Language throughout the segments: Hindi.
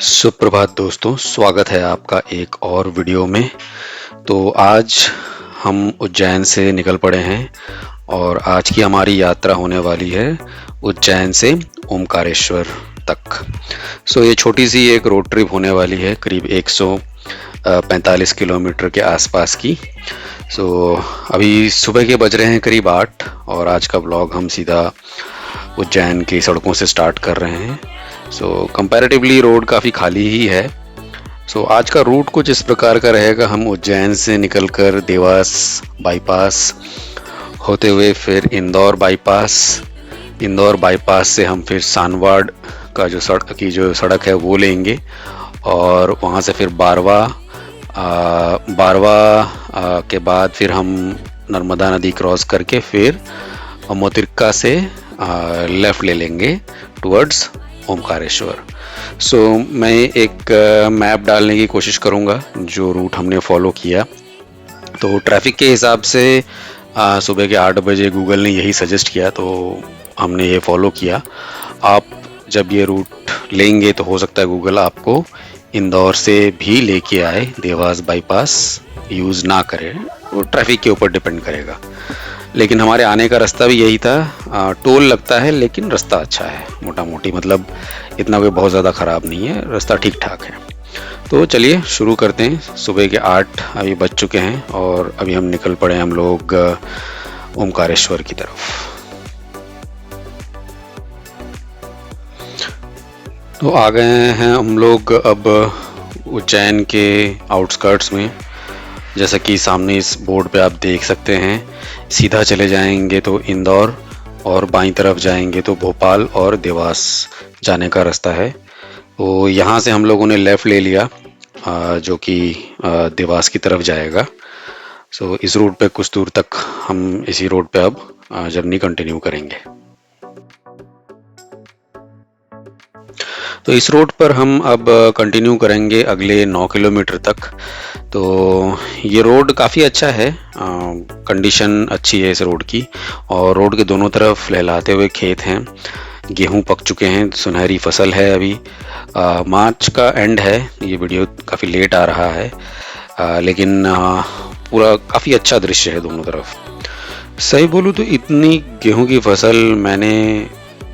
सुप्रभात दोस्तों, स्वागत है आपका एक और वीडियो में। तो आज हम उज्जैन से निकल पड़े हैं और आज की हमारी यात्रा होने वाली है उज्जैन से ओमकारेश्वर तक। ये छोटी सी एक रोड ट्रिप होने वाली है, करीब 145 किलोमीटर के आसपास की। अभी सुबह के बज रहे हैं करीब 8 और आज का ब्लॉग हम सीधा उज्जैन की सड़कों से स्टार्ट कर रहे हैं। कंपैरेटिवली रोड काफ़ी खाली ही है। आज का रूट कुछ इस प्रकार का रहेगा। हम उज्जैन से निकलकर देवास बाईपास होते हुए फिर इंदौर बाईपास से हम फिर सानवाड़ का जो सड़क है वो लेंगे और वहाँ से फिर बारवा के बाद फिर हम नर्मदा नदी क्रॉस करके फिर मोतिरका से लेफ़्ट ले लेंगे टुवर्ड्स ओमकारेश्वर। मैं एक मैप डालने की कोशिश करूँगा जो रूट हमने फॉलो किया। तो ट्रैफिक के हिसाब से सुबह के 8 बजे गूगल ने यही सजेस्ट किया, तो हमने ये फॉलो किया। आप जब ये रूट लेंगे तो हो सकता है गूगल आपको इंदौर से भी लेके आए, देवास बाईपास यूज़ ना करे, वो ट्रैफिक के ऊपर डिपेंड करेगा। लेकिन हमारे आने का रास्ता भी यही था। टोल लगता है लेकिन रास्ता अच्छा है, मोटा मोटी, मतलब इतना कोई बहुत ज़्यादा ख़राब नहीं है, रास्ता ठीक ठाक है। तो चलिए शुरू करते हैं। सुबह के 8 अभी बज चुके हैं और अभी हम निकल पड़े हम लोग ओमकारेश्वर की तरफ। तो आ गए हैं हम लोग अब उज्जैन के आउटस्कर्ट्स में। जैसा कि सामने इस बोर्ड पे आप देख सकते हैं, सीधा चले जाएंगे तो इंदौर और बाईं तरफ जाएंगे तो भोपाल और देवास जाने का रास्ता है। तो यहाँ से हम लोगों ने लेफ़्ट ले लिया जो कि देवास की तरफ जाएगा। इस रूट पे कुछ दूर तक हम इसी रोड पे अब जर्नी कंटिन्यू करेंगे। तो इस रोड पर हम अब कंटिन्यू करेंगे अगले 9 किलोमीटर तक। तो ये रोड काफ़ी अच्छा है, कंडीशन अच्छी है इस रोड की, और रोड के दोनों तरफ लहलाते हुए खेत हैं, गेहूं पक चुके हैं, सुनहरी फसल है। अभी मार्च का एंड है, ये वीडियो काफ़ी लेट आ रहा है, लेकिन पूरा काफ़ी अच्छा दृश्य है दोनों तरफ। सही बोलूँ तो इतनी गेहूं की फसल मैंने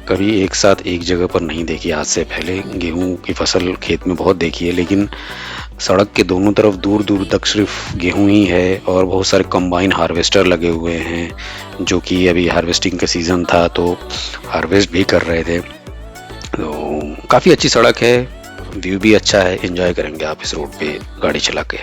कभी एक साथ एक जगह पर नहीं देखी। आज से पहले गेहूं की फसल खेत में बहुत देखी है, लेकिन सड़क के दोनों तरफ दूर दूर तक सिर्फ गेहूं ही है और बहुत सारे कंबाइन हार्वेस्टर लगे हुए हैं, जो कि अभी हार्वेस्टिंग का सीज़न था तो हार्वेस्ट भी कर रहे थे। तो काफ़ी अच्छी सड़क है, व्यू भी अच्छा है, एंजॉय करेंगे आप इस रोड पे गाड़ी चला के।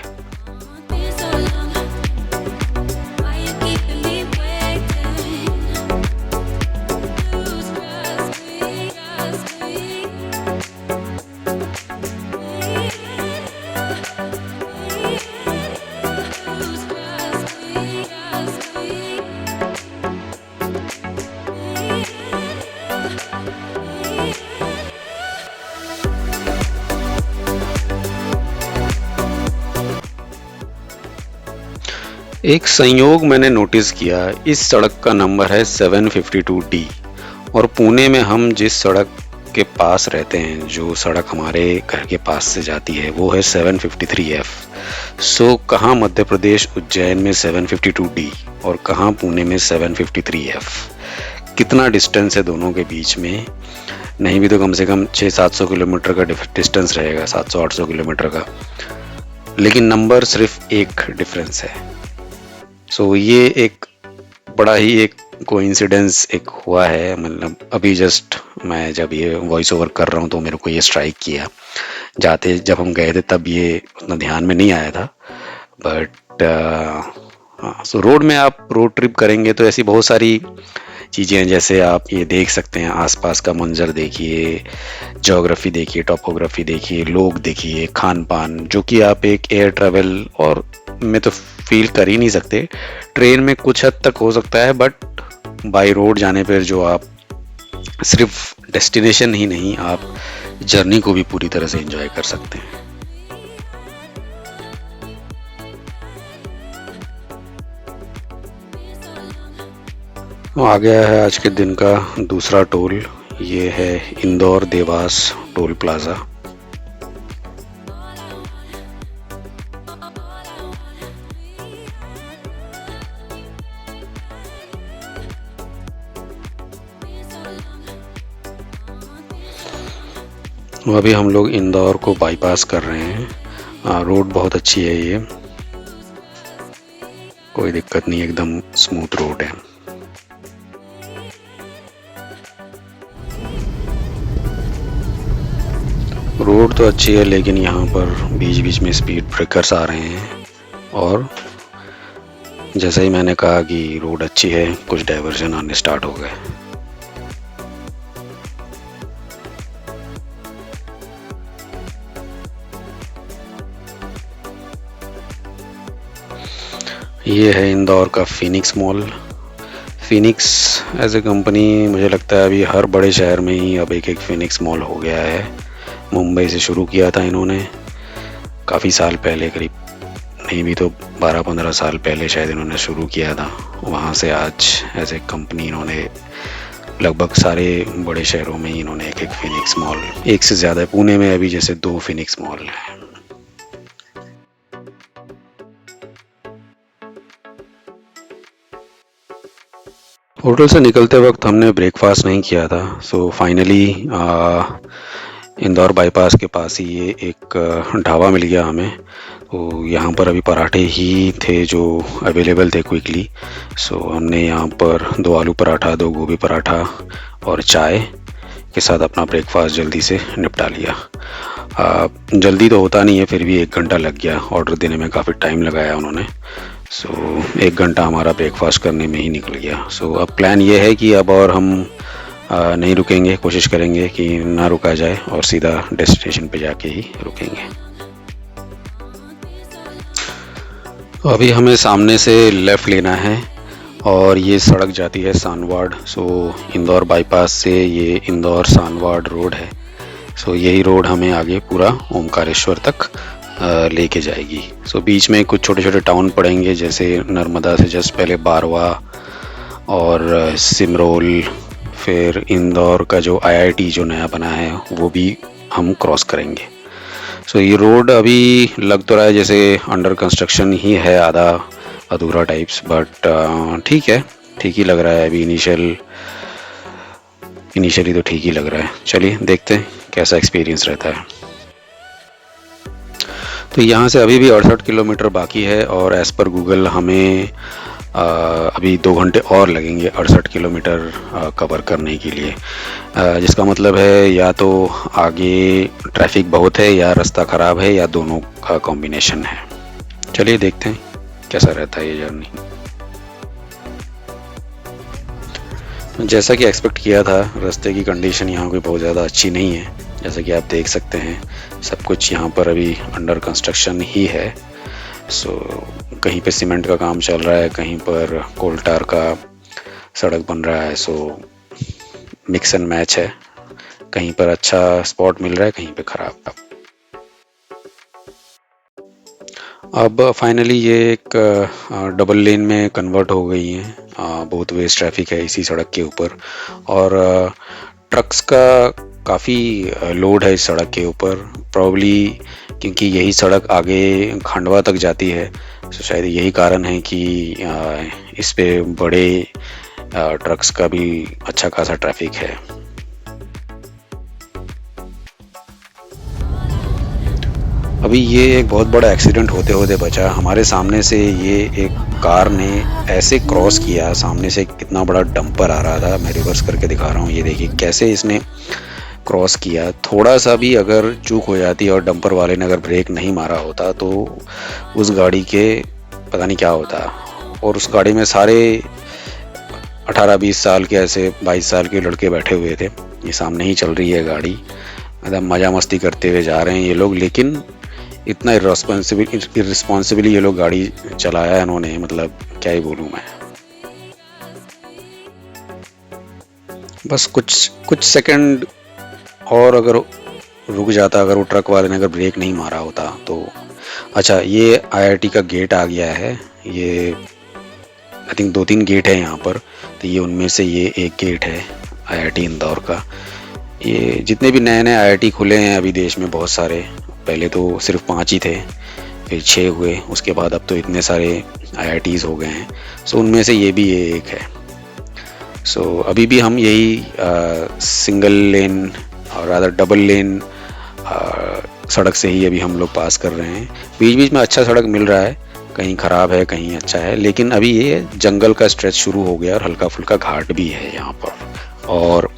एक संयोग मैंने नोटिस किया, इस सड़क का नंबर है 752D और पुणे में हम जिस सड़क के पास रहते हैं, जो सड़क हमारे घर के पास से जाती है, वो है 753F। कहाँ मध्य प्रदेश उज्जैन में 752D और कहाँ पुणे में 753F? कितना डिस्टेंस है दोनों के बीच में? नहीं भी तो कम से कम 600-700 किलोमीटर का डिस्टेंस रहेगा, 700-800 किलोमीटर का, लेकिन नंबर सिर्फ एक डिफरेंस है। ये एक बड़ा ही एक कोइंसिडेंस एक हुआ है। मतलब अभी जस्ट मैं जब ये वॉइस ओवर कर रहा हूँ तो मेरे को ये स्ट्राइक किया। जब हम गए थे तब ये उतना ध्यान में नहीं आया था, बट रोड में आप रोड ट्रिप करेंगे तो ऐसी बहुत सारी चीज़ें हैं, जैसे आप ये देख सकते हैं, आसपास का मंजर देखिए, ज्योग्राफी देखिए, टॉपोग्राफी देखिए, लोग देखिए, खान पान, जो कि आप एक एयर ट्रैवल और में तो फील कर ही नहीं सकते। ट्रेन में कुछ हद तक हो सकता है, बट बाय रोड जाने पर जो आप सिर्फ डेस्टिनेशन ही नहीं, आप जर्नी को भी पूरी तरह से एंजॉय कर सकते हैं। आ गया है आज के दिन का दूसरा टोल, ये है इंदौर देवास टोल प्लाज़ा। अभी हम लोग इंदौर को बाईपास कर रहे हैं। रोड बहुत अच्छी है, ये कोई दिक्कत नहीं, एकदम स्मूथ रोड है। रोड तो अच्छी है लेकिन यहाँ पर बीच बीच में स्पीड ब्रेकर्स आ रहे हैं, और जैसा ही मैंने कहा कि रोड अच्छी है, कुछ डाइवर्जन आने स्टार्ट हो गए। ये है इंदौर का Phoenix mall. Phoenix as a company मुझे लगता है अभी हर बड़े शहर में ही अब एक एक फिनिक्स मॉल हो गया है। मुंबई से शुरू किया था इन्होंने काफ़ी साल पहले, करीब नहीं भी तो 12-15 साल पहले शायद इन्होंने शुरू किया था। वहाँ से आज एज ए कंपनी इन्होंने लगभग सारे बड़े शहरों में ही इन्होंने एक एक फिनिक्स मॉल, एक से ज़्यादा, पुणे में अभी जैसे 2 फिनिक्स मॉल हैं। होटल से निकलते वक्त हमने ब्रेकफास्ट नहीं किया था, सो फाइनली इंदौर बाईपास के पास ही ये एक ढाबा मिल गया हमें। तो यहाँ पर अभी पराठे ही थे जो अवेलेबल थे क्विकली, सो हमने यहाँ पर 2 आलू पराठा, 2 गोभी पराठा और चाय के साथ अपना ब्रेकफास्ट जल्दी से निपटा लिया। जल्दी तो होता नहीं है, फिर भी 1 घंटा लग गया, ऑर्डर देने में काफ़ी टाइम लगाया उन्होंने। सो 1 घंटा हमारा ब्रेकफास्ट करने में ही निकल गया। सो अब प्लान ये है कि अब और हम नहीं रुकेंगे, कोशिश करेंगे कि ना रुका जाए और सीधा डेस्टिनेशन पे जाके ही रुकेंगे। तो अभी हमें सामने से लेफ़्ट लेना है और ये सड़क जाती है सानवाड़। सो इंदौर बाईपास से ये इंदौर सानवाड़ रोड है। सो यही रोड हमें आगे पूरा ओमकारेश्वर तक लेके जाएगी। सो बीच में कुछ छोटे छोटे टाउन पड़ेंगे, जैसे नर्मदा से जस्ट पहले बारवा और सिमरोल, फिर इंदौर का जो IIT जो नया बना है वो भी हम क्रॉस करेंगे। सो ये रोड अभी लग तो रहा है जैसे अंडर कंस्ट्रक्शन ही है, आधा अधूरा टाइप्स, बट ठीक है, ठीक ही लग रहा है अभी। इनिशियली तो ठीक ही लग रहा है। चलिए देखते हैं कैसा एक्सपीरियंस रहता है। तो यहाँ से अभी भी 68 किलोमीटर बाकी है और एज़ पर गूगल हमें अभी 2 घंटे और लगेंगे 68 किलोमीटर कवर करने के लिए। जिसका मतलब है या तो आगे ट्रैफिक बहुत है या रास्ता ख़राब है या दोनों का कॉम्बिनेशन है। चलिए देखते हैं कैसा रहता है ये जर्नी। जैसा कि एक्सपेक्ट किया था, रास्ते की कंडीशन यहाँ कोई बहुत ज़्यादा अच्छी नहीं है। जैसा कि आप देख सकते हैं सब कुछ यहाँ पर अभी अंडर कंस्ट्रक्शन ही है। सो कहीं पे सीमेंट का काम चल रहा है, कहीं पर कोलटार का सड़क बन रहा है। सो मिक्स एंड मैच है, कहीं पर अच्छा स्पॉट मिल रहा है, कहीं पे ख़राब। अब फाइनली ये एक डबल लेन में कन्वर्ट हो गई हैं। बहुत वेस्ट ट्रैफिक है इसी सड़क के ऊपर और ट्रक्स का काफ़ी लोड है इस सड़क के ऊपर, प्रॉब्ली क्योंकि यही सड़क आगे खंडवा तक जाती है। तो शायद यही कारण है कि इस पे बड़े ट्रक्स का भी अच्छा खासा ट्रैफिक है। अभी ये एक बहुत बड़ा एक्सीडेंट होते होते बचा। हमारे सामने से ये एक कार ने ऐसे क्रॉस किया, सामने से कितना बड़ा डंपर आ रहा था। मैं रिवर्स करके दिखा रहा हूँ, ये देखिए कैसे इसने क्रॉस किया। थोड़ा सा भी अगर चूक हो जाती और डंपर वाले ने अगर ब्रेक नहीं मारा होता तो उस गाड़ी के पता नहीं क्या होता। और उस गाड़ी में सारे 18-20 साल के, ऐसे 22 साल के लड़के बैठे हुए थे। ये सामने ही चल रही है गाड़ी, मतलब मज़ा मस्ती करते हुए जा रहे हैं ये लोग, लेकिन इतना इर्रेस्पॉन्सिबली ये लोग गाड़ी चलाया इन्होंने, मतलब क्या ही बोलूँ मैं। बस कुछ सेकंड और अगर रुक जाता, अगर वो ट्रक वाले ने अगर ब्रेक नहीं मारा होता तो। अच्छा, ये IIT का गेट आ गया है। ये आई थिंक 2-3 गेट है यहाँ पर, तो ये उनमें से ये एक गेट है IIT इंदौर का। ये जितने भी नए नए IIT खुले हैं अभी देश में, बहुत सारे, पहले तो सिर्फ 5 ही थे, फिर 6 हुए, उसके बाद अब तो इतने सारे IITs हो गए हैं। सो उनमें से ये भी एक है। सो अभी भी हम यही सिंगल लेन और अदर डबल लेन सड़क से ही अभी हम लोग पास कर रहे हैं। बीच बीच में अच्छा सड़क मिल रहा है, कहीं ख़राब है कहीं अच्छा है, लेकिन अभी ये जंगल का स्ट्रेच शुरू हो गया और हल्का फुल्का घाट भी है यहाँ पर। और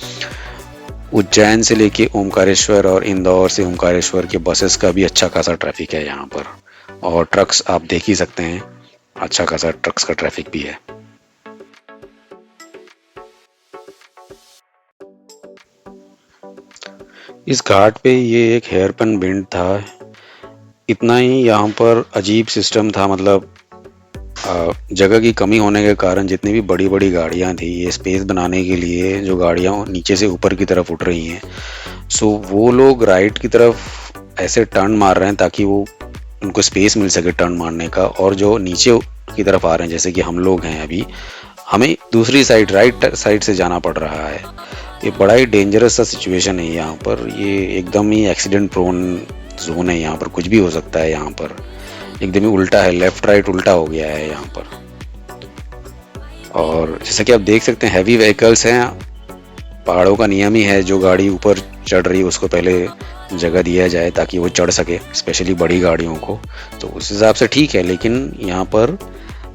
उज्जैन से लेके ओमकारेश्वर और इंदौर से ओमकारेश्वर के बसेस का भी अच्छा खासा ट्रैफिक है यहाँ पर। और ट्रक्स आप देख ही सकते हैं, अच्छा खासा ट्रक्स का ट्रैफिक भी है। इस घाट पे ये एक हेयरपिन बेंड था, इतना ही यहाँ पर अजीब सिस्टम था। मतलब जगह की कमी होने के कारण जितनी भी बड़ी बड़ी गाड़ियाँ थी, ये स्पेस बनाने के लिए जो गाड़ियाँ नीचे से ऊपर की तरफ उठ रही हैं, सो वो लोग राइट की तरफ ऐसे टर्न मार रहे हैं ताकि वो उनको स्पेस मिल सके टर्न मारने का। और जो नीचे की तरफ आ रहे हैं, जैसे कि हम लोग हैं अभी, हमें दूसरी साइड राइट साइड से जाना पड़ रहा है। ये बड़ा ही डेंजरस सा सिचुएशन है यहाँ पर। ये एकदम ही एक्सीडेंट प्रोन जोन है, यहाँ पर कुछ भी हो सकता है। यहाँ पर एकदम ही उल्टा है, लेफ्ट राइट उल्टा हो गया है यहाँ पर। और जैसा कि आप देख सकते हैं हैवी व्हीकल्स हैं, पहाड़ों का नियम ही है जो गाड़ी ऊपर चढ़ रही है उसको पहले जगह दिया जाए ताकि वो चढ़ सके, स्पेशली बड़ी गाड़ियों को। तो उस हिसाब से ठीक है, लेकिन यहाँ पर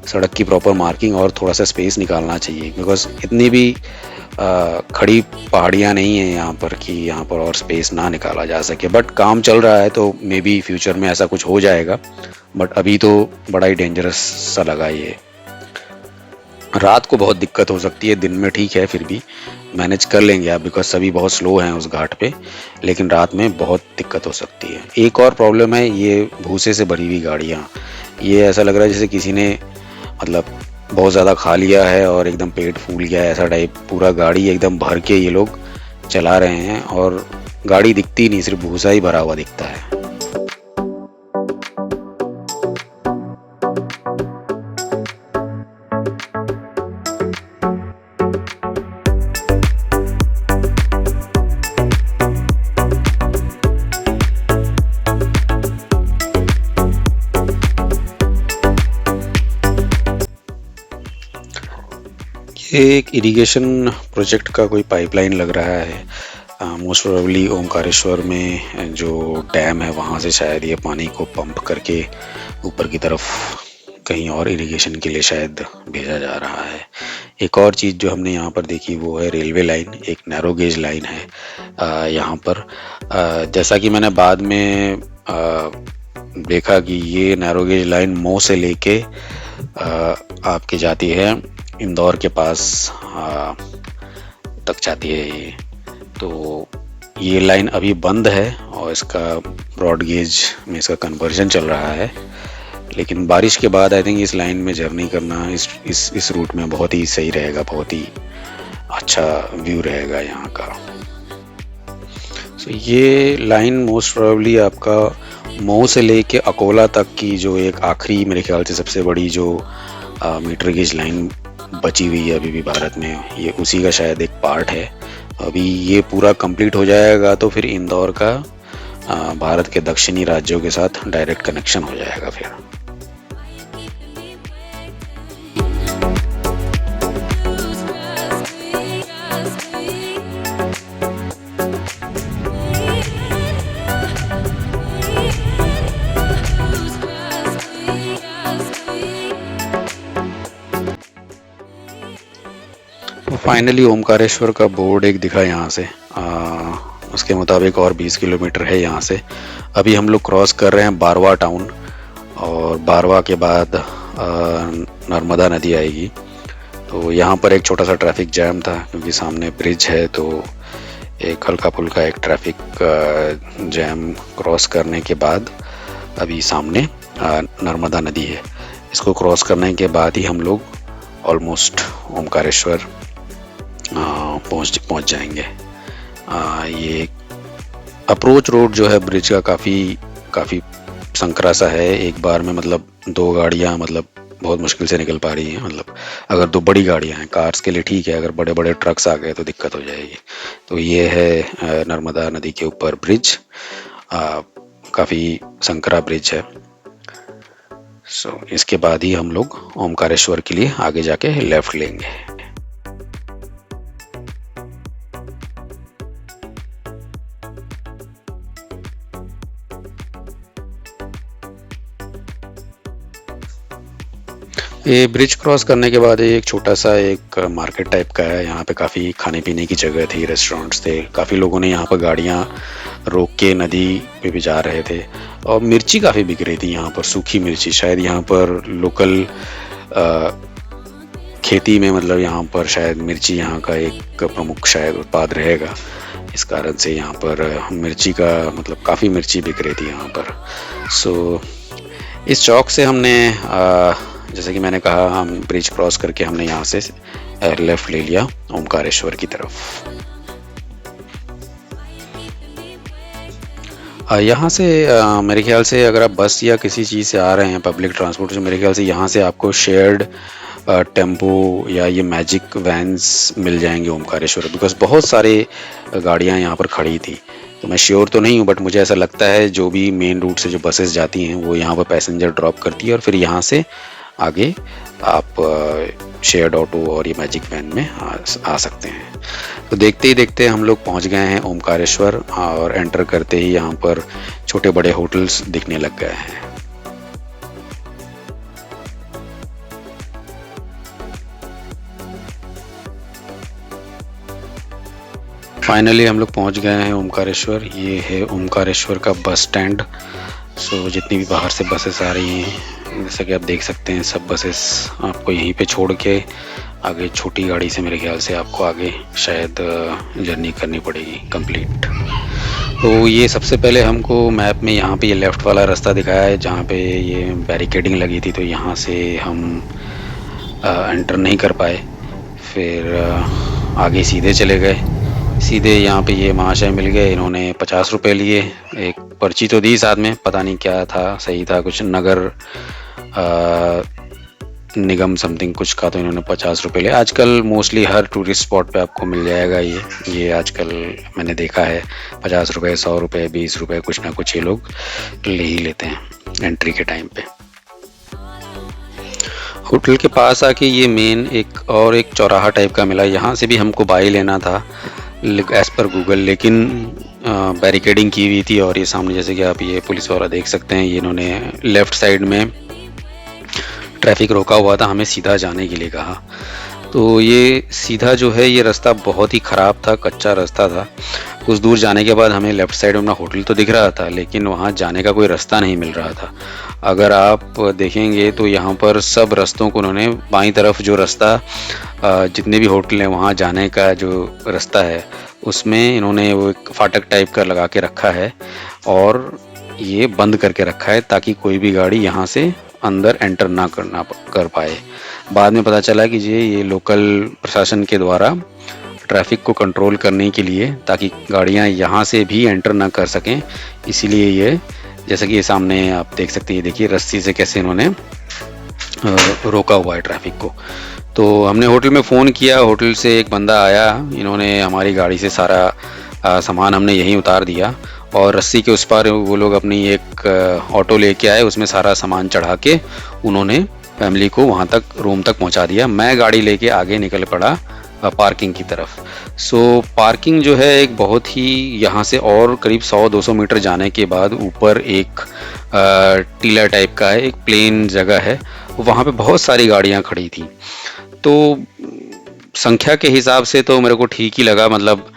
सड़क की प्रॉपर मार्किंग और थोड़ा सा स्पेस निकालना चाहिए, बिकॉज इतनी भी खड़ी पहाड़ियाँ नहीं है यहाँ पर कि यहाँ पर और स्पेस ना निकाला जा सके। बट काम चल रहा है तो मे बी फ्यूचर में ऐसा कुछ हो जाएगा, बट अभी तो बड़ा ही डेंजरस सा लगा ये। रात को बहुत दिक्कत हो सकती है, दिन में ठीक है, फिर भी मैनेज कर लेंगे आप, बिकॉज सभी बहुत स्लो हैं उस घाट पे, लेकिन रात में बहुत दिक्कत हो सकती है। एक और प्रॉब्लम है, ये भूसे से भरी हुई गाड़ियाँ, ये ऐसा लग रहा है जैसे किसी ने मतलब बहुत ज़्यादा खा लिया है और एकदम पेट फूल गया है, ऐसा टाइप। पूरा गाड़ी एकदम भर के ये लोग चला रहे हैं और गाड़ी दिखती नहीं, सिर्फ भूसा ही भरा हुआ दिखता है। ये एक इरिगेशन प्रोजेक्ट का कोई पाइपलाइन लग रहा है। मोस्ट प्रोबेबली ओमकारेश्वर में जो डैम है वहाँ से शायद ये पानी को पंप करके ऊपर की तरफ कहीं और इरिगेशन के लिए शायद भेजा जा रहा है। एक और चीज़ जो हमने यहाँ पर देखी वो है रेलवे लाइन, एक नैरो गेज लाइन है यहाँ पर। जैसा कि मैंने बाद में देखा कि ये नैरो गेज लाइन मऊ से लेके आपके जाती है इंदौर के पास तक जाती है ये। तो ये लाइन अभी बंद है और इसका ब्रॉड गेज में इसका कन्वर्जन चल रहा है, लेकिन बारिश के बाद आई थिंक इस लाइन में जर्नी करना इस रूट में बहुत ही सही रहेगा, बहुत ही अच्छा व्यू रहेगा यहाँ का। तो ये लाइन मोस्ट प्रोबेबली आपका मऊ से लेके अकोला तक की जो एक आखिरी मेरे ख्याल से सबसे बड़ी जो मीटर गेज लाइन बची हुई है अभी भी भारत में, ये उसी का शायद एक पार्ट है। अभी ये पूरा कंप्लीट हो जाएगा तो फिर इंदौर का भारत के दक्षिणी राज्यों के साथ डायरेक्ट कनेक्शन हो जाएगा फिर। फाइनली ओमकारेश्वर का बोर्ड एक दिखा यहाँ से। उसके मुताबिक और 20 किलोमीटर है यहाँ से। अभी हम लोग क्रॉस कर रहे हैं बारवा टाउन, और बारवा के बाद नर्मदा नदी आएगी। तो यहाँ पर एक छोटा सा ट्रैफिक जैम था क्योंकि सामने ब्रिज है, तो एक हल्का फुल्का एक ट्रैफिक जैम क्रॉस करने के बाद अभी सामने नर्मदा नदी है। इसको क्रॉस करने के बाद ही हम लोग ऑलमोस्ट ओमकारेश्वर पहुंच जाएंगे। ये अप्रोच रोड जो है ब्रिज का काफ़ी संकरा सा है। एक बार में मतलब 2 गाड़ियां मतलब बहुत मुश्किल से निकल पा रही हैं। मतलब अगर 2 बड़ी गाड़ियां हैं, कार्स के लिए ठीक है, अगर बड़े बड़े ट्रक्स आ गए तो दिक्कत हो जाएगी। तो ये है नर्मदा नदी के ऊपर ब्रिज, काफ़ी संकरा ब्रिज है। सो इसके बाद ही हम लोग ओमकारेश्वर के लिए आगे जाके लेफ्ट लेंगे। ये ब्रिज क्रॉस करने के बाद एक छोटा सा एक मार्केट टाइप का है। यहाँ पे काफ़ी खाने पीने की जगह थी, रेस्टोरेंट्स थे। काफ़ी लोगों ने यहाँ पर गाड़ियाँ रोक के नदी पे भी जा रहे थे और मिर्ची काफ़ी बिक रही थी यहाँ पर, सूखी मिर्ची। शायद यहाँ पर लोकल खेती में, मतलब यहाँ पर शायद मिर्ची यहाँ का एक प्रमुख शायद उत्पाद रहेगा। इस कारण से यहाँ पर मिर्ची का मतलब काफ़ी मिर्ची बिक रही थी यहाँ पर। सो इस चौक से हमने जैसे कि मैंने कहा, हम ब्रिज क्रॉस करके हमने यहाँ से लेफ़्ट ले लिया ओमकारेश्वर की तरफ। यहाँ से मेरे ख्याल से अगर आप बस या किसी चीज़ से आ रहे हैं, पब्लिक ट्रांसपोर्ट से, मेरे ख्याल से यहाँ से आपको शेयर्ड टेम्पो या ये मैजिक वैन्स मिल जाएंगे ओमकारेश्वर, बिकॉज बहुत सारे गाड़ियाँ यहाँ पर खड़ी थी। तो मैं श्योर तो नहीं हूँ, बट मुझे ऐसा लगता है जो भी मेन रूट से जो बसेस जाती हैं वो यहाँ पर पैसेंजर ड्रॉप करती है और फिर यहाँ से आगे आप शेयर्ड ऑटो और ये मैजिक वैन में आ सकते हैं। तो देखते ही देखते हम लोग पहुँच गए हैं ओमकारेश्वर और एंटर करते ही यहाँ पर छोटे बड़े होटल्स दिखने लग गए हैं। फाइनली हम लोग पहुंच गए हैं ओमकारेश्वर। ये है ओमकारेश्वर का बस स्टैंड। सो जितनी भी बाहर से बसेस आ रही हैं, जैसा कि आप देख सकते हैं, सब बसेस आपको यहीं पे छोड़ के आगे छोटी गाड़ी से मेरे ख्याल से आपको आगे शायद जर्नी करनी पड़ेगी कंप्लीट। तो ये सबसे पहले हमको मैप में यहाँ पे ये लेफ़्ट वाला रास्ता दिखाया है जहाँ पे ये बैरिकेडिंग लगी थी, तो यहाँ से हम एंटर नहीं कर पाए। फिर आगे सीधे चले गए। सीधे यहाँ पे ये महाशय मिल गए, इन्होंने 50 रुपये लिए। एक पर्ची तो दी साथ में, पता नहीं क्या था, सही था कुछ नगर निगम समथिंग कुछ का, तो इन्होंने 50 रुपये लिए। आजकल मोस्टली हर टूरिस्ट स्पॉट पे आपको मिल जाएगा ये आजकल मैंने देखा है 50 रुपये, 100 रुपये, 20 रुपये, कुछ ना कुछ ये लोग ले ही लेते हैं एंट्री के टाइम पे। होटल के पास आके ये मेन एक चौराहा टाइप का मिला, यहाँ से भी हमको बाई लेना था एज पर गूगल, लेकिन बैरिकेडिंग की हुई थी। और ये सामने जैसे कि आप ये पुलिस वाला देख सकते हैं, ये इन्होंने लेफ़्ट साइड में ट्रैफिक रोका हुआ था, हमें सीधा जाने के लिए कहा। तो ये सीधा जो है ये रास्ता बहुत ही ख़राब था, कच्चा रास्ता था। कुछ दूर जाने के बाद हमें लेफ़्ट साइड में अपना होटल तो दिख रहा था, लेकिन वहाँ जाने का कोई रास्ता नहीं मिल रहा था। अगर आप देखेंगे तो यहाँ पर सब रास्तों को उन्होंने बाईं तरफ जो रास्ता जितने भी होटल हैं वहाँ जाने का जो रास्ता है उसमें इन्होंने वो एक फाटक टाइप का लगा के रखा है और ये बंद करके रखा है ताकि कोई भी गाड़ी यहाँ से अंदर एंटर ना कर पाए। बाद में पता चला कि ये लोकल प्रशासन के द्वारा ट्रैफिक को कंट्रोल करने के लिए, ताकि गाड़ियाँ यहाँ से भी एंटर ना कर सकें, इसीलिए ये जैसे कि ये सामने आप देख सकते हैं, ये देखिए रस्सी से कैसे इन्होंने रोका हुआ है ट्रैफिक को। तो हमने होटल में फ़ोन किया, होटल से एक बंदा आया, इन्होंने हमारी गाड़ी से सारा सामान हमने यहीं उतार दिया और रस्सी के उस पार वो लोग अपनी एक ऑटो लेके आए, उसमें सारा सामान चढ़ा के उन्होंने फैमिली को वहाँ तक रूम तक पहुँचा दिया। मैं गाड़ी लेके आगे निकल पड़ा पार्किंग की तरफ। सो पार्किंग जो है एक बहुत ही, यहाँ से और करीब 100-200 मीटर जाने के बाद ऊपर एक टीला टाइप का है, एक प्लेन जगह है, वहाँ पे बहुत सारी गाड़ियाँ खड़ी थी। तो संख्या के हिसाब से तो मेरे को ठीक ही लगा, मतलब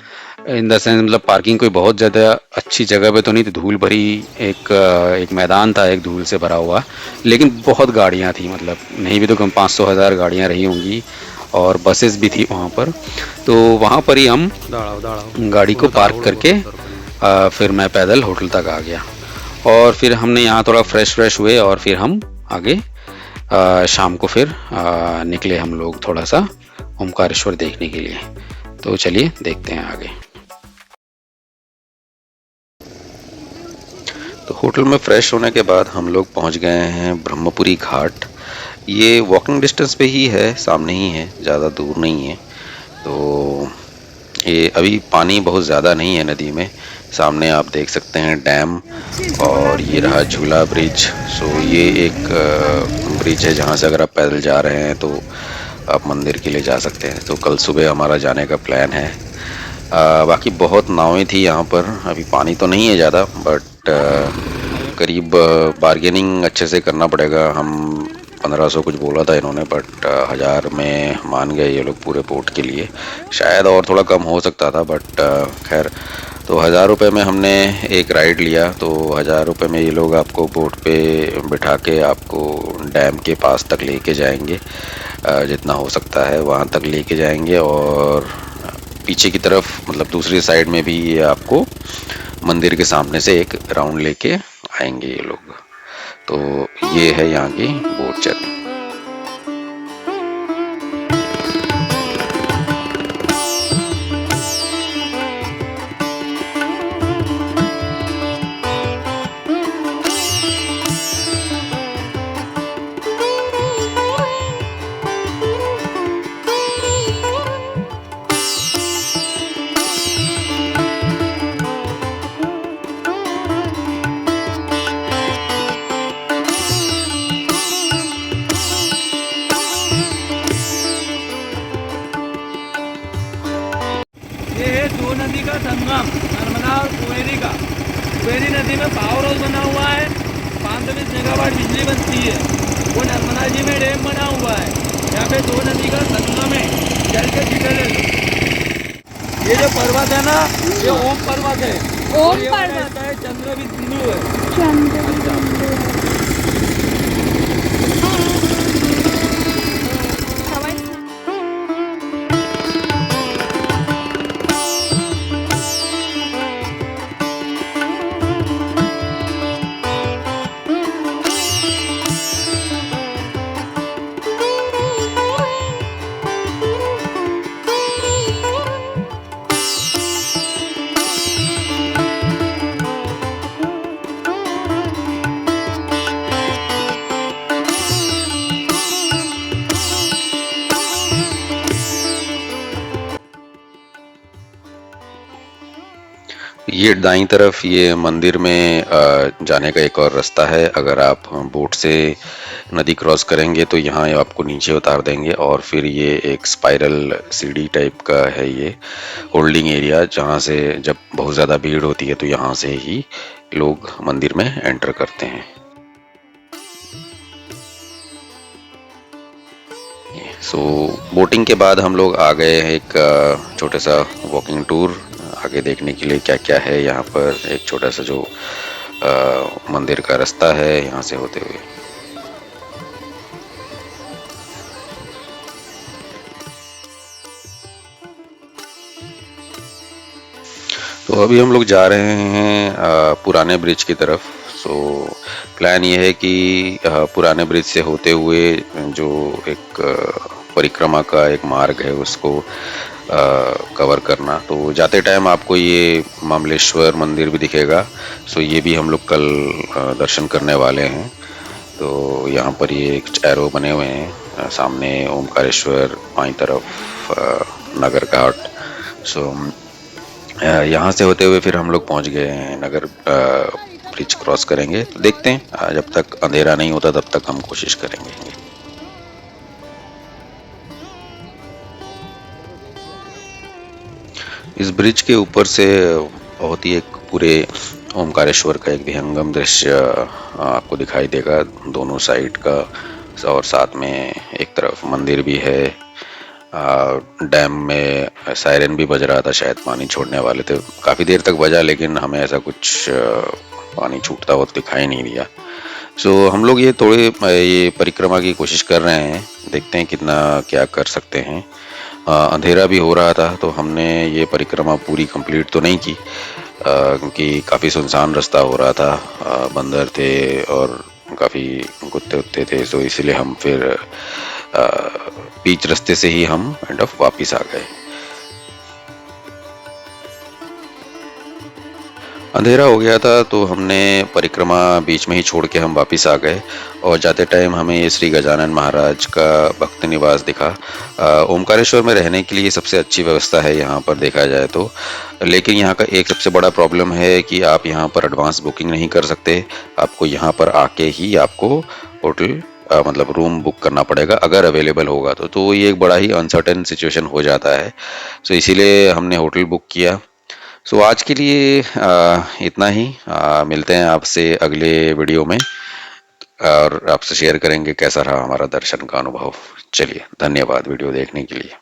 इन द सेंस, मतलब पार्किंग कोई बहुत ज़्यादा अच्छी जगह पे तो नहीं थी, धूल भरी एक मैदान था, एक धूल से भरा हुआ, लेकिन बहुत गाड़ियाँ थी, मतलब नहीं भी तो कम 500-1000 गाड़ियाँ रही होंगी और बसेस भी थी वहाँ पर। तो वहाँ पर ही हम गाड़ी को पार्क करके फिर मैं पैदल होटल तक आ गया और फिर हमने यहाँ थोड़ा फ्रेश हुए और फिर हम आगे शाम को फिर निकले हम लोग थोड़ा सा ओमकारेश्वर देखने के लिए। तो चलिए देखते हैं आगे। तो होटल में फ्रेश होने के बाद हम लोग पहुंच गए हैं ब्रह्मपुरी घाट। ये वॉकिंग डिस्टेंस पे ही है, सामने ही है, ज़्यादा दूर नहीं है। तो ये अभी पानी बहुत ज़्यादा नहीं है नदी में। सामने आप देख सकते हैं डैम और ये रहा झूला ब्रिज। सो ये एक ब्रिज है जहाँ से अगर आप पैदल जा रहे हैं तो आप मंदिर के लिए जा सकते हैं। तो कल सुबह हमारा जाने का प्लान है। बाकी बहुत नावें थी यहाँ पर, अभी पानी तो नहीं है ज़्यादा, बट करीब बार्गेनिंग अच्छे से करना पड़ेगा। हम 1500 कुछ बोला था इन्होंने, बट 1000 में मान गए ये लोग पूरे बोट के लिए। शायद और थोड़ा कम हो सकता था, बट खैर। तो 1000 रुपये में हमने एक राइड लिया। तो 1000 रुपये में ये लोग आपको बोट पे बिठा के आपको डैम के पास तक लेके जाएंगे, जितना हो सकता है वहाँ तक लेके जाएंगे। और पीछे की तरफ मतलब दूसरी साइड में भी ये आपको मंदिर के सामने से एक राउंड लेके आएंगे ये लोग। तो ये है यहाँ की बोट जर्नी। ये है दो नदी का संगम, नर्मदा और कुवेरी का। कुवेरी नदी में पावर हाउस बना हुआ है, 520 मेगावाट बिजली बनती है। वो नर्मदा जी में डैम बना हुआ है। यहाँ पे दो नदी का संगम है। चल के दिखा ले लो। ये जो पर्वत है ना, ये ओम पर्वत है। ओम ये पर्वत रहता है चंद्र बिंदु है। ये दाईं तरफ ये मंदिर में जाने का एक और रास्ता है। अगर आप बोट से नदी क्रॉस करेंगे तो यहाँ ये आपको नीचे उतार देंगे, और फिर ये एक स्पाइरल सीढ़ी टाइप का है ये होल्डिंग एरिया, जहाँ से जब बहुत ज़्यादा भीड़ होती है तो यहाँ से ही लोग मंदिर में एंटर करते हैं। सो बोटिंग के बाद हम लोग आ गए हैं एक छोटे सा वॉकिंग टूर आगे देखने के लिए क्या क्या है यहाँ पर। एक छोटा सा जो मंदिर का रास्ता है यहाँ से होते हुए। तो अभी हम लोग जा रहे हैं पुराने ब्रिज की तरफ। सो प्लान ये है कि पुराने ब्रिज से होते हुए जो एक परिक्रमा का एक मार्ग है उसको कवर करना। तो जाते टाइम आपको ये मामलेश्वर मंदिर भी दिखेगा। सो ये भी हम लोग कल दर्शन करने वाले हैं। तो यहाँ पर ये एक एरो बने हुए हैं, सामने ओमकारेश्वर, बाईं तरफ नगर घाट। सो यहाँ से होते हुए फिर हम लोग पहुँच गए हैं नगर। ब्रिज क्रॉस करेंगे तो देखते हैं, जब तक अंधेरा नहीं होता तब तक हम कोशिश करेंगे। इस ब्रिज के ऊपर से बहुत ही एक पूरे ओमकारेश्वर का एक विहंगम दृश्य आपको दिखाई देगा दोनों साइड का। और साथ में एक तरफ मंदिर भी है। डैम में सायरन भी बज रहा था, शायद पानी छोड़ने वाले थे। काफ़ी देर तक बजा, लेकिन हमें ऐसा कुछ पानी छूटता हुआ दिखाई नहीं दिया। सो हम लोग ये थोड़े ये परिक्रमा की कोशिश कर रहे हैं, देखते हैं कितना क्या कर सकते हैं। अंधेरा भी हो रहा था तो हमने ये परिक्रमा पूरी कंप्लीट तो नहीं की, क्योंकि काफ़ी सुनसान रास्ता हो रहा था। बंदर थे और काफ़ी कुत्ते उत्ते थे, तो इसलिए हम फिर बीच रास्ते से ही हम काइंड ऑफ वापिस आ गए। अंधेरा हो गया था तो हमने परिक्रमा बीच में ही छोड़ के हम वापस आ गए। और जाते टाइम हमें ये श्री गजानन महाराज का भक्त निवास दिखा। ओमकारेश्वर में रहने के लिए सबसे अच्छी व्यवस्था है यहाँ पर देखा जाए तो। लेकिन यहाँ का एक सबसे बड़ा प्रॉब्लम है कि आप यहाँ पर एडवांस बुकिंग नहीं कर सकते। आपको यहाँ पर आके ही आपको होटल मतलब रूम बुक करना पड़ेगा, अगर अवेलेबल होगा तो ये एक बड़ा ही अनसर्टेन सिचुएशन हो जाता है। सो इसीलिए हमने होटल बुक किया। सो आज के लिए इतना ही। मिलते हैं आपसे अगले वीडियो में। और आपसे शेयर करेंगे कैसा रहा हमारा दर्शन का अनुभव। चलिए, धन्यवाद वीडियो देखने के लिए।